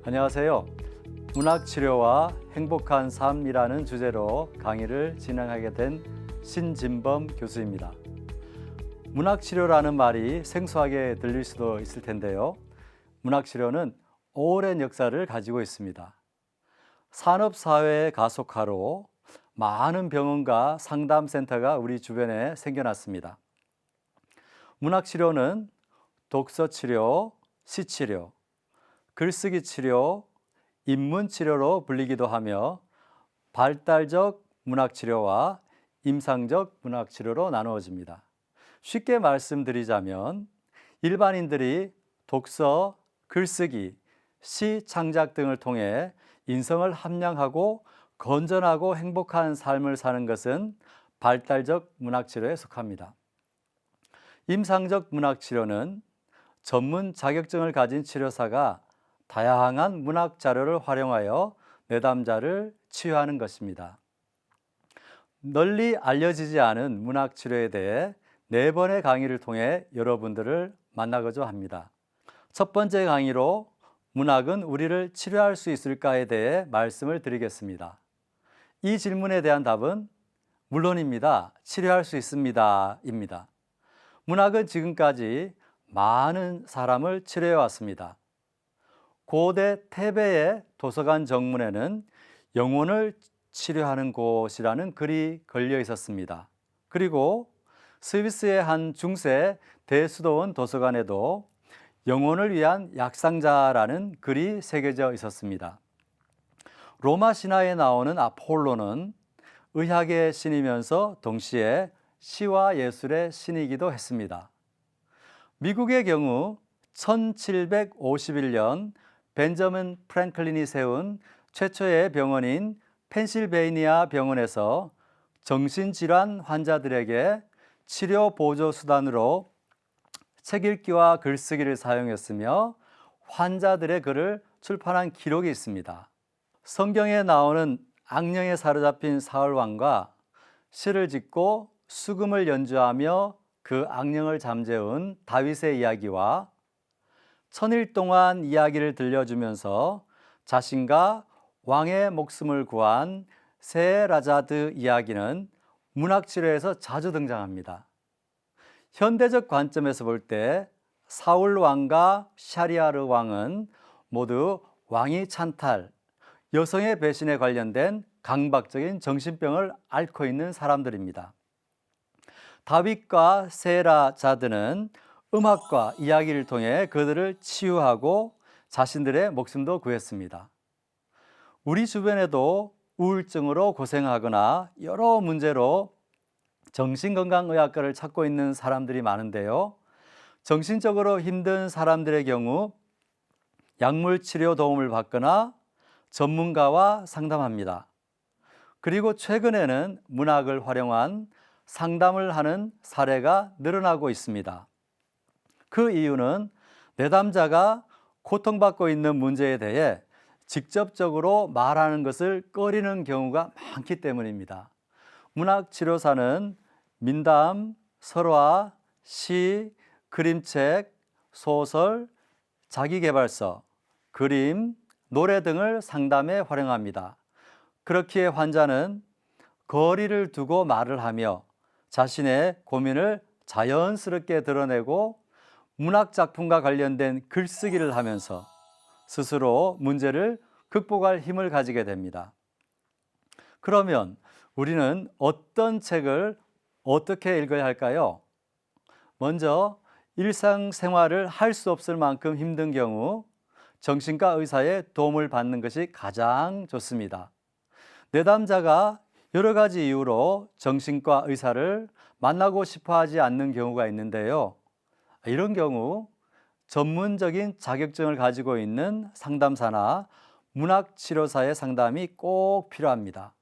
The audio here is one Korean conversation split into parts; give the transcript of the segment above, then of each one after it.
안녕하세요. 문학치료와 행복한 삶이라는 주제로 강의를 진행하게 된 신진범 교수입니다. 문학치료라는 말이 생소하게 들릴 수도 있을 텐데요. 문학치료는 오랜 역사를 가지고 있습니다. 산업사회의 가속화로 많은 병원과 상담센터가 우리 주변에 생겨났습니다. 문학치료는 독서치료, 시치료, 글쓰기 치료, 인문 치료로 불리기도 하며 발달적 문학 치료와 임상적 문학 치료로 나누어집니다. 쉽게 말씀드리자면 일반인들이 독서, 글쓰기, 시 창작 등을 통해 인성을 함량하고 건전하고 행복한 삶을 사는 것은 발달적 문학 치료에 속합니다. 임상적 문학 치료는 전문 자격증을 가진 치료사가 다양한 문학 자료를 활용하여 내담자를 치유하는 것입니다. 널리 알려지지 않은 문학 치료에 대해 4번의 강의를 통해 여러분들을 만나고자 합니다. 첫 번째 강의로 문학은 우리를 치료할 수 있을까에 대해 말씀을 드리겠습니다. 이 질문에 대한 답은 물론입니다. 치료할 수 있습니다. 입니다. 문학은 지금까지 많은 사람을 치료해 왔습니다. 고대 태베의 도서관 정문에는 영혼을 치료하는 곳이라는 글이 걸려 있었습니다. 그리고 스위스의 한 중세 대수도원 도서관에도 영혼을 위한 약상자라는 글이 새겨져 있었습니다. 로마 신화에 나오는 아폴로는 의학의 신이면서 동시에 시와 예술의 신이기도 했습니다. 미국의 경우 1751년 벤저민 프랭클린이 세운 최초의 병원인 펜실베이니아 병원에서 정신질환 환자들에게 치료 보조 수단으로 책 읽기와 글쓰기를 사용했으며 환자들의 글을 출판한 기록이 있습니다. 성경에 나오는 악령에 사로잡힌 사울왕과 시를 짓고 수금을 연주하며 그 악령을 잠재운 다윗의 이야기와 1000일 동안 이야기를 들려주면서 자신과 왕의 목숨을 구한 세라자드 이야기는 문학치료에서 자주 등장합니다. 현대적 관점에서 볼 때 사울 왕과 샤리아르 왕은 모두 왕위 찬탈, 여성의 배신에 관련된 강박적인 정신병을 앓고 있는 사람들입니다. 다윗과 세라자드는 음악과 이야기를 통해 그들을 치유하고 자신들의 목숨도 구했습니다. 우리 주변에도 우울증으로 고생하거나 여러 문제로 정신건강의학과를 찾고 있는 사람들이 많은데요. 정신적으로 힘든 사람들의 경우 약물 치료 도움을 받거나 전문가와 상담합니다. 그리고 최근에는 문학을 활용한 상담을 하는 사례가 늘어나고 있습니다. 그 이유는 내담자가 고통받고 있는 문제에 대해 직접적으로 말하는 것을 꺼리는 경우가 많기 때문입니다. 문학치료사는 민담, 설화, 시, 그림책, 소설, 자기계발서, 그림, 노래 등을 상담에 활용합니다. 그렇기에 환자는 거리를 두고 말을 하며 자신의 고민을 자연스럽게 드러내고 문학작품과 관련된 글쓰기를 하면서 스스로 문제를 극복할 힘을 가지게 됩니다. 그러면 우리는 어떤 책을 어떻게 읽어야 할까요? 먼저 일상생활을 할 수 없을 만큼 힘든 경우 정신과 의사의 도움을 받는 것이 가장 좋습니다. 내담자가 여러 가지 이유로 정신과 의사를 만나고 싶어 하지 않는 경우가 있는데요. 이런 경우 전문적인 자격증을 가지고 있는 상담사나 문학치료사의 상담이 꼭 필요합니다.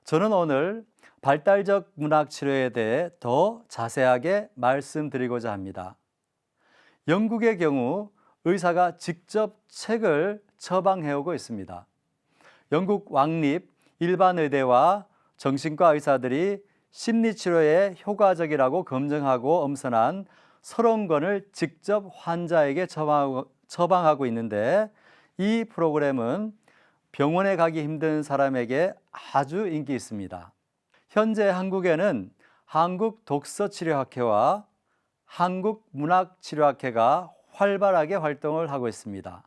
저는 오늘 발달적 문학치료에 대해 더 자세하게 말씀드리고자 합니다. 영국의 경우 의사가 직접 책을 처방해오고 있습니다. 영국 왕립 일반의대와 정신과 의사들이 심리치료에 효과적이라고 검증하고 엄선한 30권을 직접 환자에게 처방하고 있는데 이 프로그램은 병원에 가기 힘든 사람에게 아주 인기 있습니다. 현재 한국에는 한국독서치료학회와 한국문학치료학회가 활발하게 활동을 하고 있습니다.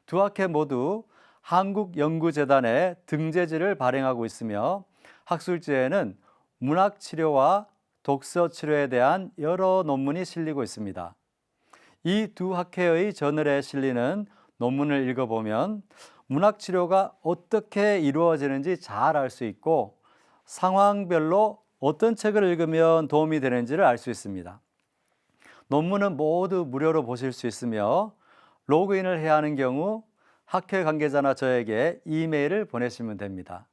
두 학회 모두 한국연구재단의 등재지를 발행하고 있으며 학술지에는 문학치료와 독서치료에 대한 여러 논문이 실리고 있습니다. 이 두 학회의 저널에 실리는 논문을 읽어보면 문학치료가 어떻게 이루어지는지 잘 알 수 있고 상황별로 어떤 책을 읽으면 도움이 되는지를 알 수 있습니다. 논문은 모두 무료로 보실 수 있으며 로그인을 해야 하는 경우 학회 관계자나 저에게 이메일을 보내시면 됩니다.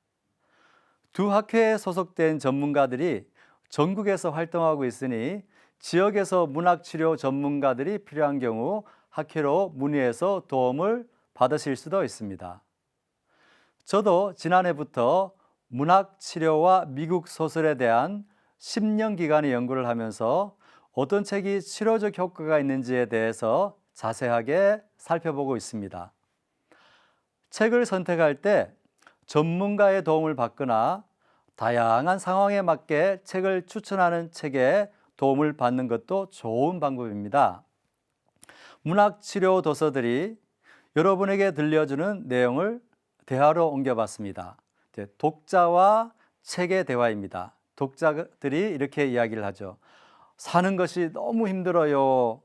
두 학회에 소속된 전문가들이 전국에서 활동하고 있으니 지역에서 문학치료 전문가들이 필요한 경우 학회로 문의해서 도움을 받으실 수도 있습니다. 저도 지난해부터 문학치료와 미국 소설에 대한 10년 기간의 연구를 하면서 어떤 책이 치료적 효과가 있는지에 대해서 자세하게 살펴보고 있습니다. 책을 선택할 때 전문가의 도움을 받거나 다양한 상황에 맞게 책을 추천하는 책에 도움을 받는 것도 좋은 방법입니다. 문학치료 도서들이 여러분에게 들려주는 내용을 대화로 옮겨봤습니다. 독자와 책의 대화입니다. 독자들이 이렇게 이야기를 하죠. 사는 것이 너무 힘들어요.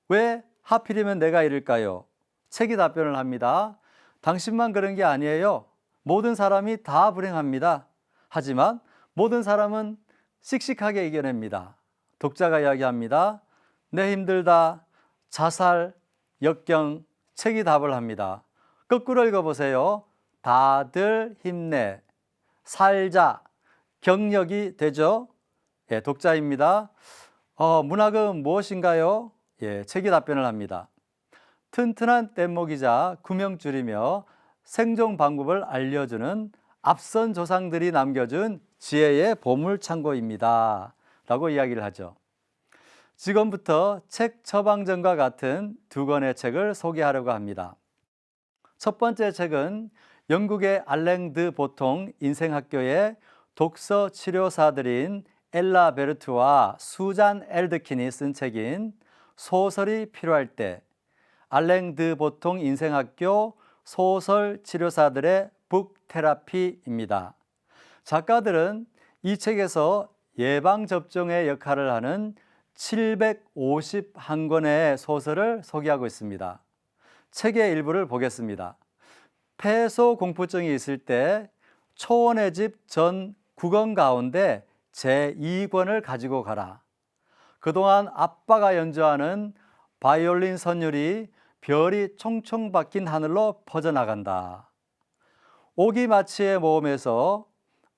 왜 하필이면 내가 이럴까요? 책이 답변을 합니다. 당신만 그런 게 아니에요. 모든 사람이 다 불행합니다. 하지만 모든 사람은 씩씩하게 이겨냅니다. 독자가 이야기합니다. 내 힘들다, 자살, 역경, 책이 답을 합니다. 거꾸로 읽어보세요. 다들 힘내, 살자, 격려이 되죠. 예, 독자입니다. 문학은 무엇인가요? 예, 책이 답변을 합니다. 튼튼한 뗏목이자 구명줄이며 생존 방법을 알려주는 앞선 조상들이 남겨준 지혜의 보물창고입니다. 라고 이야기를 하죠. 지금부터 책 처방전과 같은 두 권의 책을 소개하려고 합니다. 첫 번째 책은 영국의 알랭 드 보통 인생학교의 독서 치료사들인 엘라 베르트와 수잔 엘드킨이 쓴 책인 소설이 필요할 때 알랭 드 보통 인생학교 소설 치료사들의 북 테라피입니다. 작가들은 이 책에서 예방접종의 역할을 하는 751권의 소설을 소개하고 있습니다. 책의 일부를 보겠습니다. 폐소 공포증이 있을 때 초원의 집 전 9권 가운데 제2권을 가지고 가라. 그동안 아빠가 연주하는 바이올린 선율이 별이 총총 박힌 하늘로 퍼져나간다. 오기마치의 모험에서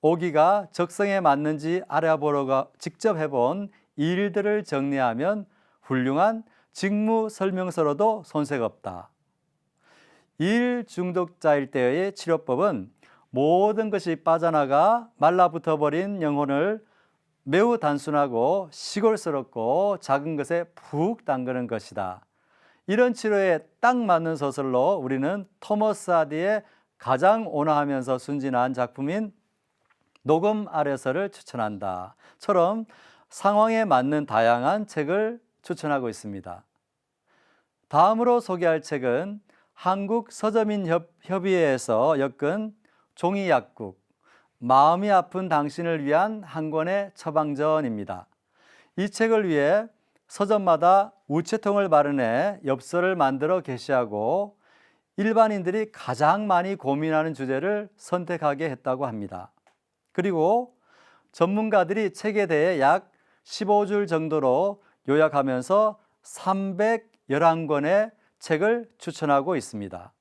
오기가 적성에 맞는지 알아보러 직접 해본 일들을 정리하면 훌륭한 직무 설명서로도 손색 없다. 일 중독자일 때의 치료법은 모든 것이 빠져나가 말라붙어버린 영혼을 매우 단순하고 시골스럽고 작은 것에 푹 담그는 것이다. 이런 치료에 딱 맞는 소설로 우리는 토머스 하디의 가장 온화하면서 순진한 작품인 녹음 아래서를 추천한다. 처럼 상황에 맞는 다양한 책을 추천하고 있습니다. 다음으로 소개할 책은 한국서점인협의회에서 엮은 종이약국, 마음이 아픈 당신을 위한 한 권의 처방전입니다. 이 책을 위해 서점마다 우체통을 마련해 엽서를 만들어 게시하고 일반인들이 가장 많이 고민하는 주제를 선택하게 했다고 합니다. 그리고 전문가들이 책에 대해 약 15줄 정도로 요약하면서 311권의 책을 추천하고 있습니다.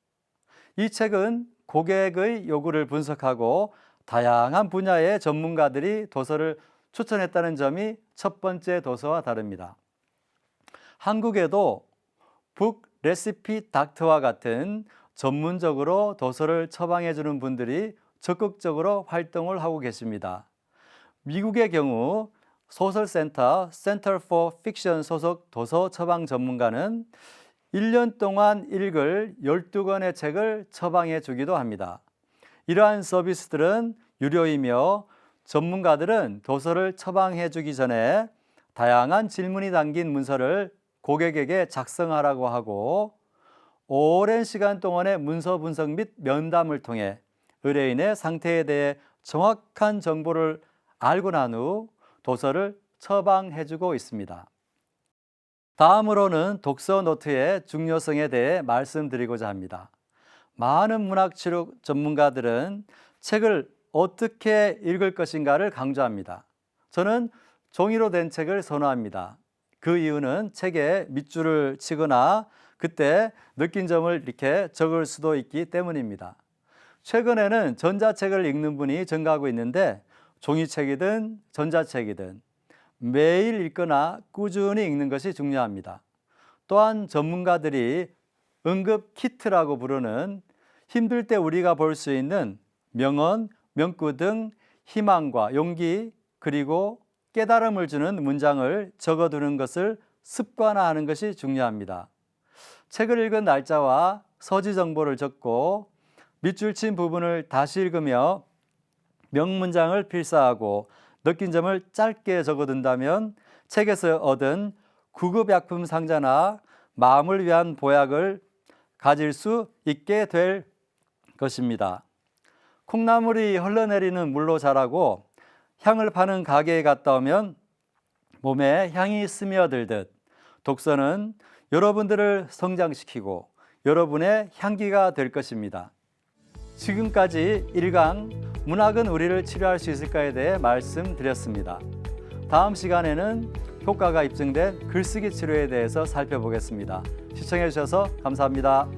이 책은 고객의 요구를 분석하고 다양한 분야의 전문가들이 도서를 추천했다는 점이 첫 번째 도서와 다릅니다. 한국에도 북 레시피 닥터와 같은 전문적으로 도서를 처방해 주는 분들이 적극적으로 활동을 하고 계십니다. 미국의 경우 소설센터 Center for Fiction 소속 도서 처방 전문가는 1년 동안 읽을 12권의 책을 처방해 주기도 합니다. 이러한 서비스들은 유료이며 전문가들은 도서를 처방해 주기 전에 다양한 질문이 담긴 문서를 고객에게 작성하라고 하고 오랜 시간 동안의 문서 분석 및 면담을 통해 의뢰인의 상태에 대해 정확한 정보를 알고 난 후 도서를 처방해 주고 있습니다. 다음으로는 독서 노트의 중요성에 대해 말씀드리고자 합니다. 많은 문학치료 전문가들은 책을 어떻게 읽을 것인가를 강조합니다. 저는 종이로 된 책을 선호합니다. 그 이유는 책에 밑줄을 치거나 그때 느낀 점을 이렇게 적을 수도 있기 때문입니다. 최근에는 전자책을 읽는 분이 증가하고 있는데 종이책이든 전자책이든 매일 읽거나 꾸준히 읽는 것이 중요합니다. 또한 전문가들이 응급 키트라고 부르는 힘들 때 우리가 볼 수 있는 명언, 명구 등 희망과 용기 그리고 깨달음을 주는 문장을 적어두는 것을 습관화하는 것이 중요합니다. 책을 읽은 날짜와 서지 정보를 적고 밑줄 친 부분을 다시 읽으며 명문장을 필사하고 느낀 점을 짧게 적어둔다면 책에서 얻은 구급약품 상자나 마음을 위한 보약을 가질 수 있게 될 것입니다. 콩나물이 흘러내리는 물로 자라고 향을 파는 가게에 갔다 오면 몸에 향이 스며들듯 독서는 여러분들을 성장시키고 여러분의 향기가 될 것입니다. 지금까지 1강 문학은 우리를 치료할 수 있을까에 대해 말씀드렸습니다. 다음 시간에는 효과가 입증된 글쓰기 치료에 대해서 살펴보겠습니다. 시청해 주셔서 감사합니다.